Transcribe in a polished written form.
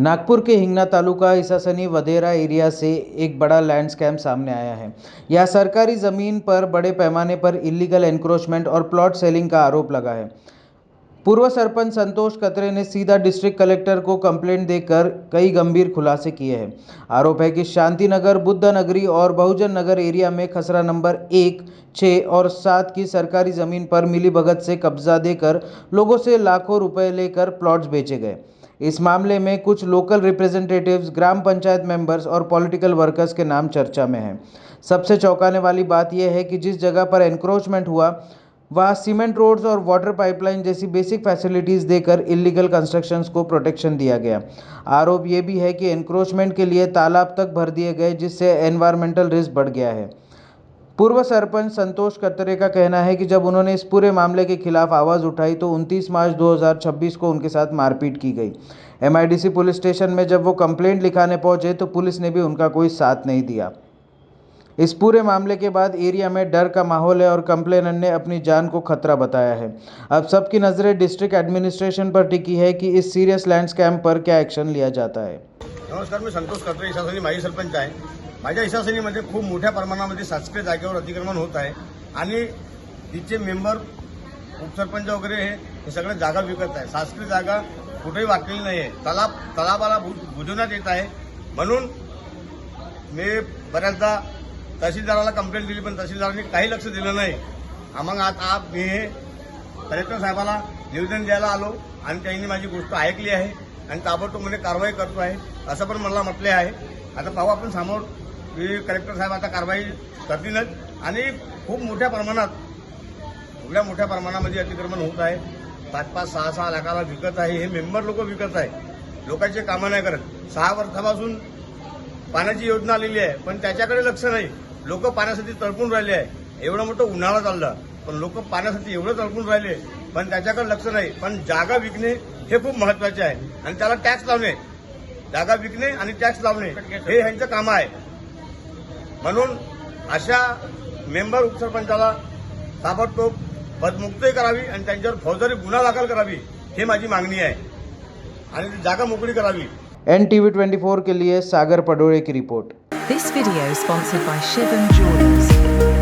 नागपुर के हिंगना तालुका ईसासनी वधेरा एरिया से एक बड़ा लैंड स्कैम सामने आया है। यह सरकारी ज़मीन पर बड़े पैमाने पर इलीगल एनक्रोचमेंट और प्लॉट सेलिंग का आरोप लगा है। पूर्व सरपंच संतोष कतरे ने सीधा डिस्ट्रिक्ट कलेक्टर को कंप्लेंट देकर कई गंभीर खुलासे किए हैं। आरोप है कि शांतिनगर, बुद्ध नगरी और बहुजन नगर एरिया में खसरा नंबर 1, 6 और 7 की सरकारी ज़मीन पर मिलीभगत से कब्जा देकर लोगों से लाखों रुपए लेकर प्लॉट्स बेचे गए। इस मामले में कुछ लोकल रिप्रेजेंटेटिव्स, ग्राम पंचायत मेंबर्स और पॉलिटिकल वर्कर्स के नाम चर्चा में हैं। सबसे चौंकाने वाली बात यह है कि जिस जगह पर एनक्रोचमेंट हुआ वहाँ सीमेंट रोड्स और वाटर पाइपलाइन जैसी बेसिक फैसिलिटीज़ देकर इलीगल कंस्ट्रक्शंस को प्रोटेक्शन दिया गया। आरोप ये भी है कि एनक्रोचमेंट के लिए तालाब तक भर दिए गए, जिससे एनवायरमेंटल रिस्क बढ़ गया है। पूर्व सरपंच संतोष कतरे का कहना है कि जब उन्होंने इस पूरे मामले के खिलाफ आवाज़ उठाई तो 29 मार्च 2026 को उनके साथ मारपीट की गई। एमआईडीसी पुलिस स्टेशन में जब वो कंप्लेंट लिखाने पहुंचे तो पुलिस ने भी उनका कोई साथ नहीं दिया। इस पूरे मामले के बाद एरिया में डर का माहौल है और कंप्लेनेंट ने अपनी जान को खतरा बताया है। अब सबकी नज़रें डिस्ट्रिक्ट एडमिनिस्ट्रेशन पर टिकी है कि इस सीरियस लैंड स्कैम पर क्या एक्शन लिया जाता है। नमस्कार, मी संतोष कतरे, ईसासनी माजी सरपंच आहे। माझ्या ईसासनीमध्ये खूप मोठ्या प्रमाणामध्ये शासकीय जागेवर अतिक्रमण होत आहे आणि तिचे मेंबर, उपसरपंच वगैरे हे सगळे जागा विकत आहे। शासकीय जागा कुठेही वाटलेली नाही आहे। तलावाला बुजवण्यात येत आहे। म्हणून मी बऱ्याचदा तहसीलदाराला कंप्लेंट दिली, पण तहसीलदारांनी काही लक्ष दिलं नाही। मग आता मी कलेक्टर साहेबाला निवेदन द्यायला आलो आणि त्यांनी माझी गोष्ट ऐकली आहे आणि ताबडतोब म्हणजे कारवाई करतो आहे असं पण मला म्हटले आहे। आता पाहू आपण समोर, कलेक्टर साहेब आता कारवाई करतीलच आणि खूप मोठ्या प्रमाणामध्ये अतिक्रमण होत आहे। 5-5, 6-6 लाखाला विकत आहे। हे मेंबर लोक विकत आहे, लोकांचे कामं नाही करत। 6 वर्षापासून पाण्याची योजना आलेली आहे, पण त्याच्याकडे लक्ष नाही। लोक पाण्यासाठी तळपून राहिले आहे। एवढं मोठं उन्हाळा चाललं, पण लोक पाण्यासाठी एवढं तळपून राहिले, पण त्याच्याकडे लक्ष नाही। पण जागा विकणे हे खूप महत्वाचे आहे आणि त्याला टॅक्स लावणे, जागा विकणे आणि टॅक्स लावणे हे ह्यांचं काम आहे। म्हणून अशा मेंबर, उपसरपंचाला ताबडतोब पदमुक्तही करावी आणि त्यांच्यावर फौजदारी गुन्हा दाखल करावी, हे माझी मागणी आहे आणि जागा मोकळी करावी। NTV 24 के लिए सागर पडोळे की report. This video is sponsored by Shivam Jewelers.